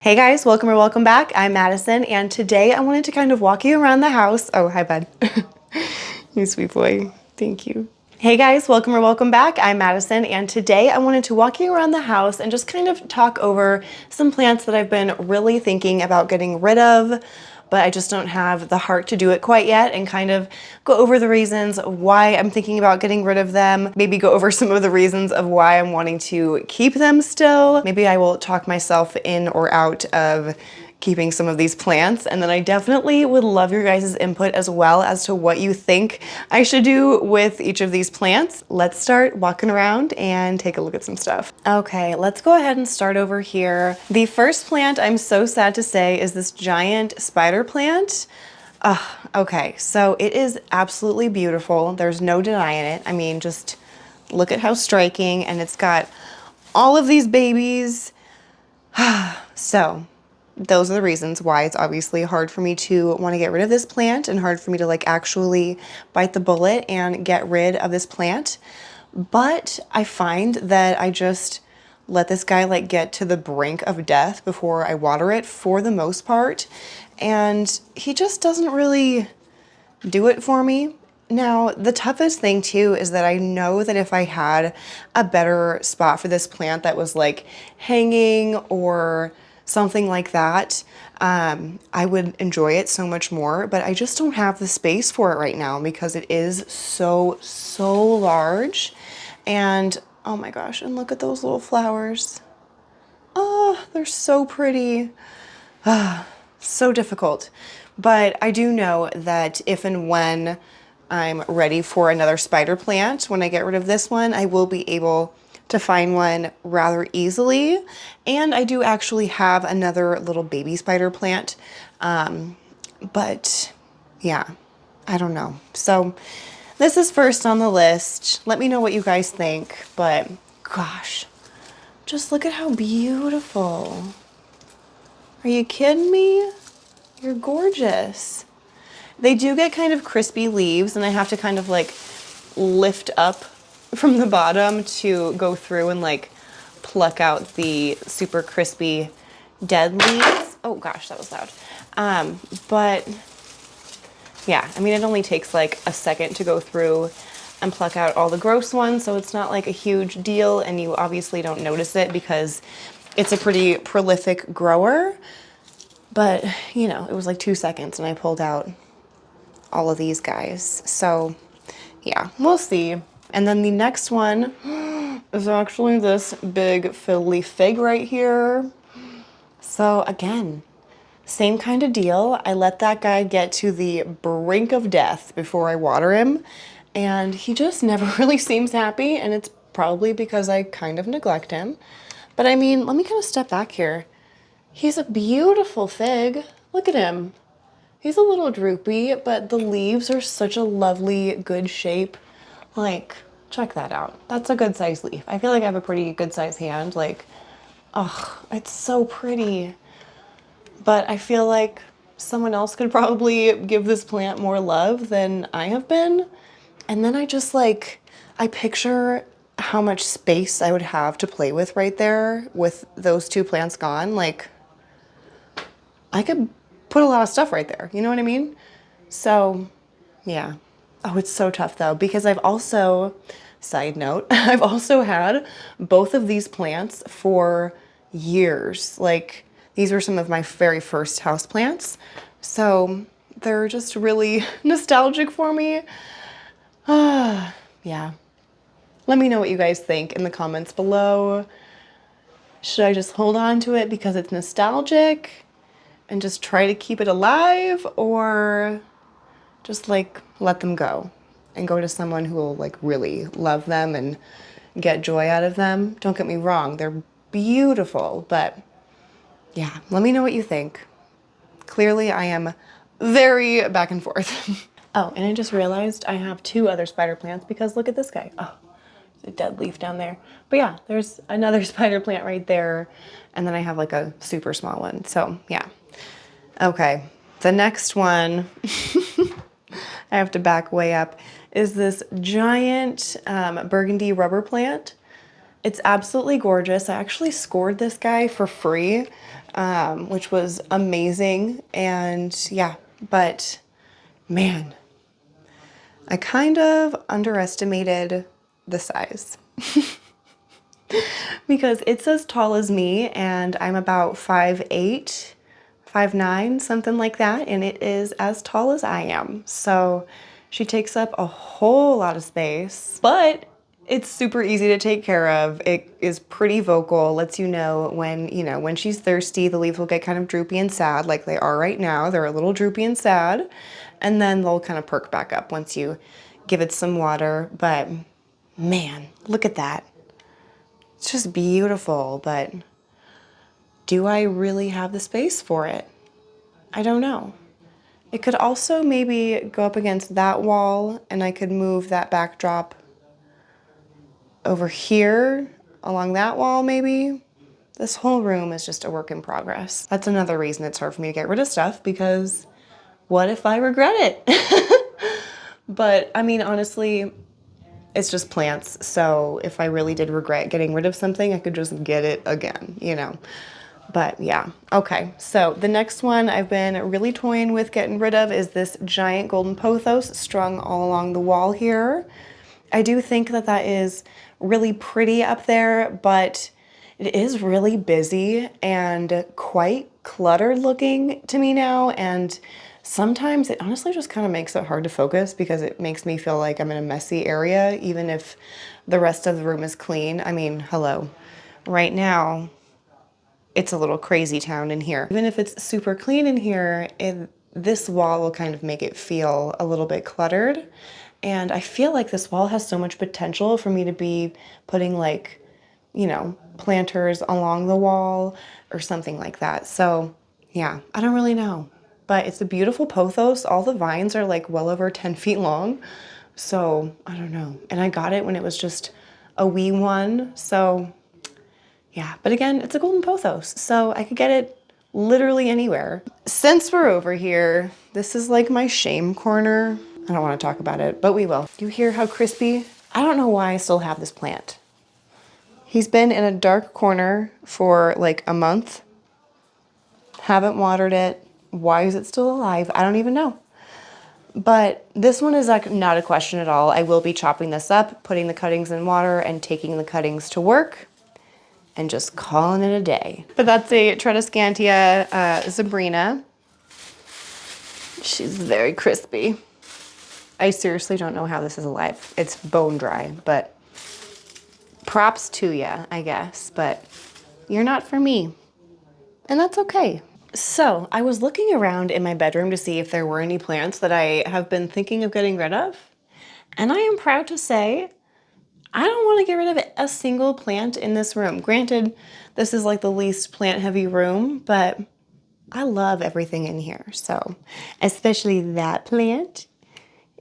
Hey guys, welcome or welcome back. I'm Madison, and today I wanted to kind of walk you around the house. Oh, hi bud. You sweet boy. Thank you. Hey guys, welcome or welcome back. I'm Madison, and today I wanted to walk you around the house and just kind of talk over some plants that I've been really thinking about getting rid of, but I just don't have the heart to do it quite yet, and kind of go over the reasons why I'm thinking about getting rid of them. Maybe go over some of the reasons of why I'm wanting to keep them still. Maybe I will talk myself in or out of keeping some of these plants, and then I definitely would love your guys' input as well as to what you think I should do with each of these plants. Let's start walking around and take a look at some stuff. Okay, let's go ahead and start over here. The first plant, I'm so sad to say, is this giant spider plant. Okay, so it is absolutely beautiful. There's no denying it. I mean, just look at how striking, and it's got all of these babies. So those are the reasons why it's obviously hard for me to want to get rid of this plant and hard for me to like actually bite the bullet and get rid of this plant. But I find that I just let this guy like get to the brink of death before I water it for the most part. And he just doesn't really do it for me. Now, the toughest thing too is that I know that if I had a better spot for this plant that was like hanging or something like that, I would enjoy it so much more, but I just don't have the space for it right now because it is so large. And oh my gosh, and look at those little flowers. Oh, they're so pretty. So difficult. But I do know that if and when I'm ready for another spider plant, when I get rid of this one, I will be able to find one rather easily. And I do actually have another little baby spider plant. But yeah, I don't know. So this is first on the list. Let me know what you guys think. But gosh, just look at how beautiful. Are you kidding me? You're gorgeous. They do get kind of crispy leaves, and I have to kind of like lift up from the bottom to go through and like pluck out the super crispy dead leaves. Oh gosh, that was loud. But yeah, I mean, it only takes like a second to go through and pluck out all the gross ones, so it's not like a huge deal, and you obviously don't notice it because it's a pretty prolific grower. But, you know, it was like 2 seconds and I pulled out all of these guys. So, yeah, we'll see. And then the next one is actually this big fiddly fig right here. So, again, same kind of deal. I let that guy get to the brink of death before I water him. And he just never really seems happy. And it's probably because I kind of neglect him. But I mean, let me kind of step back here. He's a beautiful fig. Look at him. He's a little droopy, but the leaves are such a lovely, good shape. Like, check that out. That's a good size leaf. I feel like I have a pretty good size hand. Like, oh, it's so pretty. But I feel like someone else could probably give this plant more love than I have been. And then I just like, I picture how much space I would have to play with right there with those two plants gone. Like, I could put a lot of stuff right there. You know what I mean? So, yeah. Oh, it's so tough though, because I've also, side note, I've also had both of these plants for years. Like, these were some of my very first house plants. So they're just really nostalgic for me. Yeah. Let me know what you guys think in the comments below. Should I just hold on to it because it's nostalgic and just try to keep it alive, or just like let them go and go to someone who will like really love them and get joy out of them? Don't get me wrong, they're beautiful, but yeah, let me know what you think. Clearly I am very back and forth. Oh, and I just realized I have two other spider plants because look at this guy. Oh, there's a dead leaf down there. But yeah, there's another spider plant right there. And then I have like a super small one. So yeah. Okay, the next one, I have to back way up, is this giant burgundy rubber plant. It's absolutely gorgeous. I actually scored this guy for free which was amazing. And yeah, but man, I kind of underestimated the size because it's as tall as me and I'm about 5'8", 5'9", something like that. And it is as tall as I am. So she takes up a whole lot of space, but it's super easy to take care of. It is pretty vocal, lets you know, when she's thirsty, the leaves will get kind of droopy and sad like they are right now. They're a little droopy and sad, and then they'll kind of perk back up once you give it some water. But man, look at that. It's just beautiful, but do I really have the space for it? I don't know. It could also maybe go up against that wall and I could move that backdrop over here along that wall maybe. This whole room is just a work in progress. That's another reason it's hard for me to get rid of stuff, because what if I regret it? But I mean, honestly, it's just plants. So if I really did regret getting rid of something, I could just get it again, you know? But yeah, okay. So the next one I've been really toying with getting rid of is this giant golden pothos strung all along the wall here. I do think that that is really pretty up there, but it is really busy and quite cluttered looking to me now. And sometimes it honestly just kind of makes it hard to focus because it makes me feel like I'm in a messy area, even if the rest of the room is clean. I mean, hello, right now, it's a little crazy town in here. Even if it's super clean in here, this wall will kind of make it feel a little bit cluttered. And I feel like this wall has so much potential for me to be putting, like, you know, planters along the wall or something like that. So yeah, I don't really know, but it's a beautiful pothos. All the vines are like well over 10 feet long. So I don't know. And I got it when it was just a wee one. So yeah, but again, it's a golden pothos, so I could get it literally anywhere. Since we're over here, this is like my shame corner. I don't want to talk about it, but we will. You hear how crispy? I don't know why I still have this plant. He's been in a dark corner for like a month. Haven't watered it. Why is it still alive? I don't even know. But this one is like not a question at all. I will be chopping this up, putting the cuttings in water, and taking the cuttings to work, and just calling it a day. But that's a Tradescantia Zabrina. She's very crispy. I seriously don't know how this is alive. It's bone dry, but props to ya, I guess. But you're not for me, and that's okay. So I was looking around in my bedroom to see if there were any plants that I have been thinking of getting rid of. And I am proud to say I don't want to get rid of a single plant in this room. Granted, this is like the least plant heavy room, but I love everything in here. So, especially that plant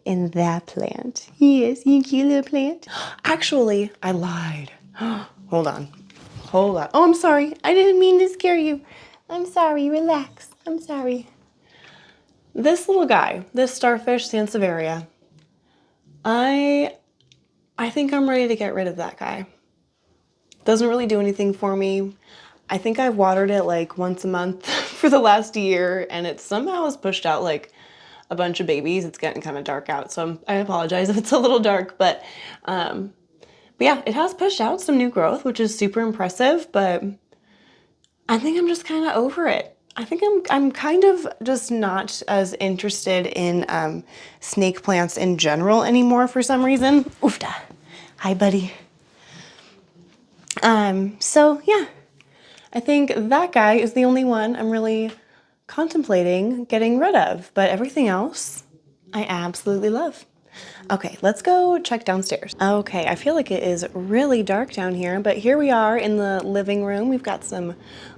and that plant. Yes, you cute little plant. Actually, I lied. Hold on. Hold on. Oh, I'm sorry. I didn't mean to scare you. I'm sorry. Relax. I'm sorry. This little guy, this starfish Sansevieria, I think I'm ready to get rid of that guy. Doesn't really do anything for me. I think I've watered it like once a month for the last year, and it somehow has pushed out like a bunch of babies. It's getting kind of dark out, so I apologize if it's a little dark, but yeah, it has pushed out some new growth, which is super impressive, but I think I'm just kind of over it. I think I'm kind of just not as interested in snake plants in general anymore for some reason. Oofda. Hi, buddy. So yeah, I think that guy is the only one I'm really contemplating getting rid of, but everything else I absolutely love. Okay, let's go check downstairs. Okay, I feel like it is really dark down here, but here we are in the living room. We've got some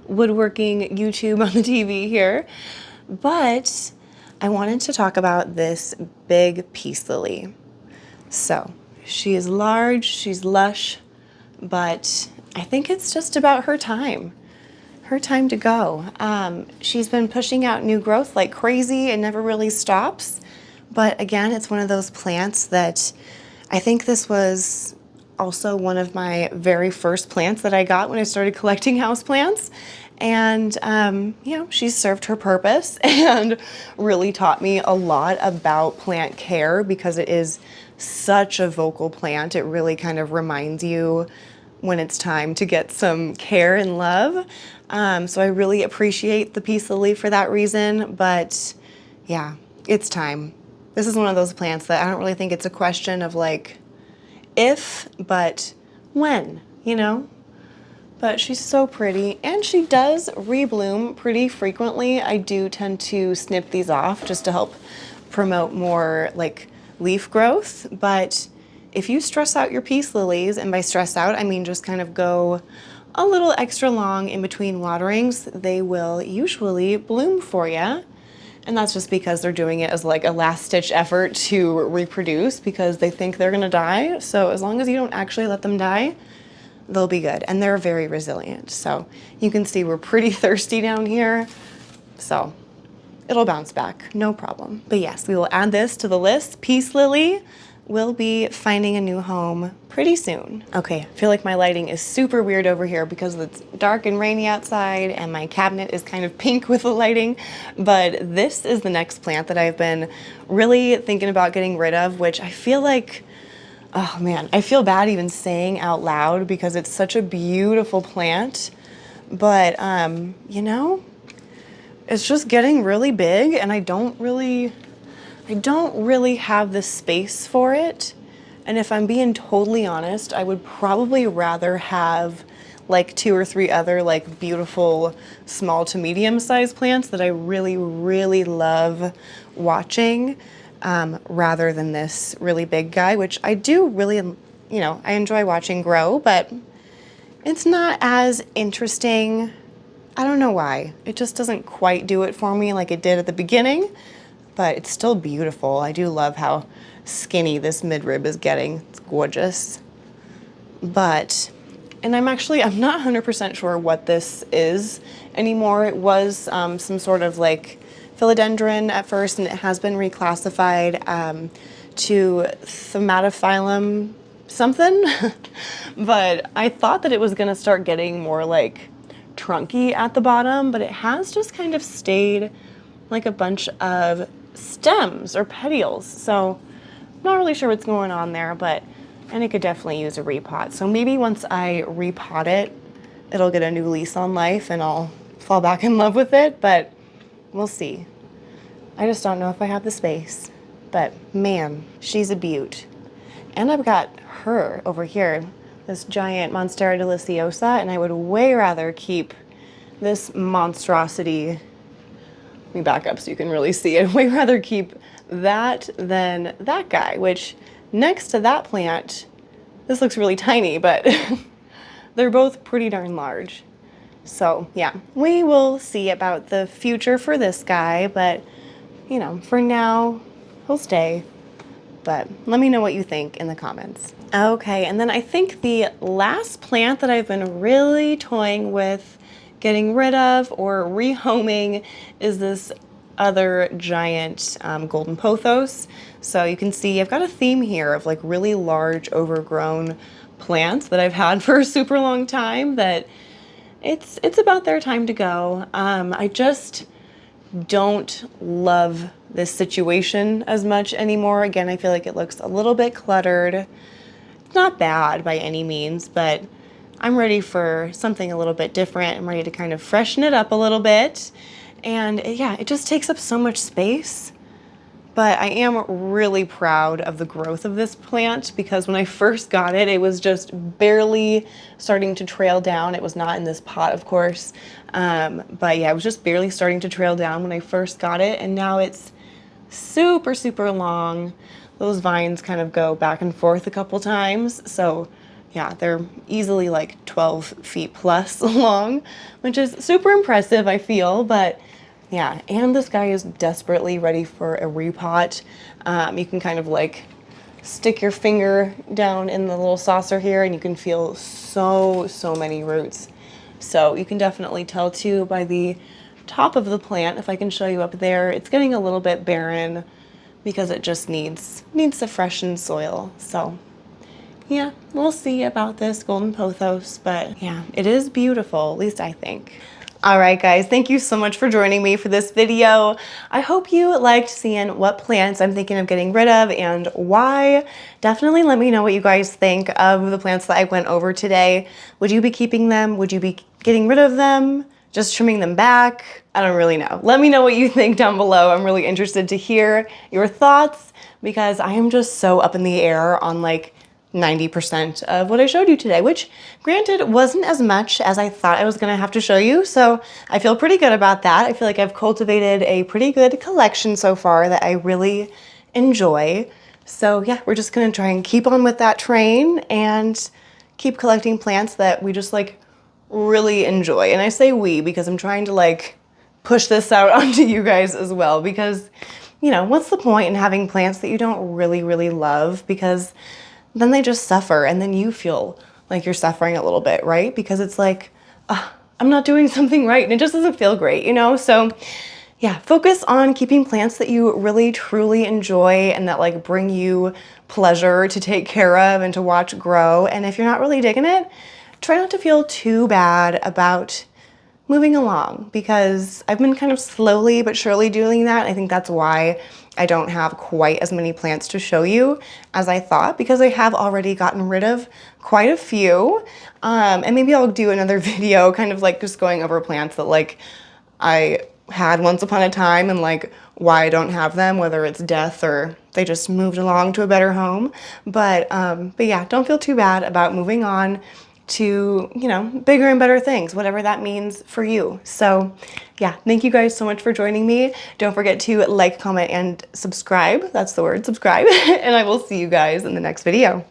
woodworking YouTube on the TV here, but I wanted to talk about this big peace lily. So she is large, she's lush, but I think it's just about her time to go. She's been pushing out new growth like crazy and never really stops. But again, it's one of those plants that I think this was also one of my very first plants that I got when I started collecting houseplants. And, you know, she's served her purpose and really taught me a lot about plant care because it is such a vocal plant. It really kind of reminds you when it's time to get some care and love. So I really appreciate the peace lily for that reason, but yeah, it's time. This is one of those plants that I don't really think it's a question of like if, but when, you know? But she's so pretty, and she does rebloom pretty frequently. I do tend to snip these off just to help promote more like leaf growth, but if you stress out your peace lilies, and by stress out, I mean just kind of go a little extra long in between waterings, they will usually bloom for you. And that's just because they're doing it as like a last ditch effort to reproduce because they think they're gonna die. So as long as you don't actually let them die, they'll be good. And they're very resilient. So you can see we're pretty thirsty down here. So it'll bounce back, no problem. But yes, we will add this to the list. Peace lily will be finding a new home pretty soon. Okay, I feel like my lighting is super weird over here because it's dark and rainy outside and my cabinet is kind of pink with the lighting, but this is the next plant that I've been really thinking about getting rid of, which I feel like, oh man, I feel bad even saying out loud because it's such a beautiful plant, but you know, it's just getting really big and I don't really have the space for it. And if I'm being totally honest, I would probably rather have like 2 or 3 other like beautiful small to medium sized plants that I really, really love watching, rather than this really big guy, which I do really, you know, I enjoy watching grow, but it's not as interesting. I don't know why. It just doesn't quite do it for me like it did at the beginning. But it's still beautiful. I do love how skinny this midrib is getting. It's gorgeous. But, and I'm not 100% sure what this is anymore. It was some sort of like philodendron at first, and it has been reclassified to Thematophyllum something. But I thought that it was gonna start getting more like trunky at the bottom, but it has just kind of stayed like a bunch of stems or petioles. So I'm not really sure what's going on there, and it could definitely use a repot. So maybe once I repot it, it'll get a new lease on life and I'll fall back in love with it, but we'll see. I just don't know if I have the space, but man, she's a beaut. And I've got her over here, this giant Monstera deliciosa, and I would way rather keep this monstrosity. Let me back up so you can really see it. I'd way rather keep that than that guy, which next to that plant, this looks really tiny, but they're both pretty darn large. So yeah, we will see about the future for this guy, but you know, for now, he'll stay. But let me know what you think in the comments. Okay, and then I think the last plant that I've been really toying with getting rid of or rehoming is this other giant golden pothos. So you can see I've got a theme here of like really large overgrown plants that I've had for a super long time that it's about their time to go. I just don't love this situation as much anymore. Again, I feel like it looks a little bit cluttered. It's not bad by any means, but I'm ready for something a little bit different. I'm ready to kind of freshen it up a little bit. And yeah, it just takes up so much space. But I am really proud of the growth of this plant because when I first got it, it was just barely starting to trail down. It was not in this pot, of course. But yeah, it was just barely starting to trail down when I first got it. And now it's super, super long. Those vines kind of go back and forth a couple times. So yeah, they're easily like 12 feet plus long, which is super impressive, I feel, but yeah, and this guy is desperately ready for a repot. You can kind of like stick your finger down in the little saucer here and you can feel so many roots. So you can definitely tell too by the top of the plant, if I can show you up there, it's getting a little bit barren because it just needs the freshened soil. So yeah, we'll see about this golden pothos, but yeah, it is beautiful, at least I think. All right, guys, thank you so much for joining me for this video. I hope you liked seeing what plants I'm thinking of getting rid of and why. Definitely let me know what you guys think of the plants that I went over today. Would you be keeping them? Would you be getting rid of them? Just trimming them back? I don't really know. Let me know what you think down below. I'm really interested to hear your thoughts because I am just so up in the air on like 90% of what I showed you today, which granted wasn't as much as I thought I was gonna have to show you. So I feel pretty good about that. I feel like I've cultivated a pretty good collection so far that I really enjoy. So yeah, we're just gonna try and keep on with that train and keep collecting plants that we just like really enjoy. And I say we because I'm trying to like push this out onto you guys as well because, you know, what's the point in having plants that you don't really love? Because then they just suffer and then you feel like you're suffering a little bit, right? Because it's like, I'm not doing something right and it just doesn't feel great, you know? So yeah, focus on keeping plants that you really truly enjoy and that like bring you pleasure to take care of and to watch grow. And if you're not really digging it, try not to feel too bad about moving along because I've been kind of slowly but surely doing that. I think that's why I don't have quite as many plants to show you as I thought because I have already gotten rid of quite a few. And maybe I'll do another video kind of like just going over plants that like I had once upon a time and like why I don't have them, whether it's death or they just moved along to a better home. But yeah, don't feel too bad about moving on to, you know, bigger and better things, whatever that means for you. So yeah, thank you guys so much for joining me. Don't forget to like, comment, and subscribe. That's the word, subscribe. And I will see you guys in the next video.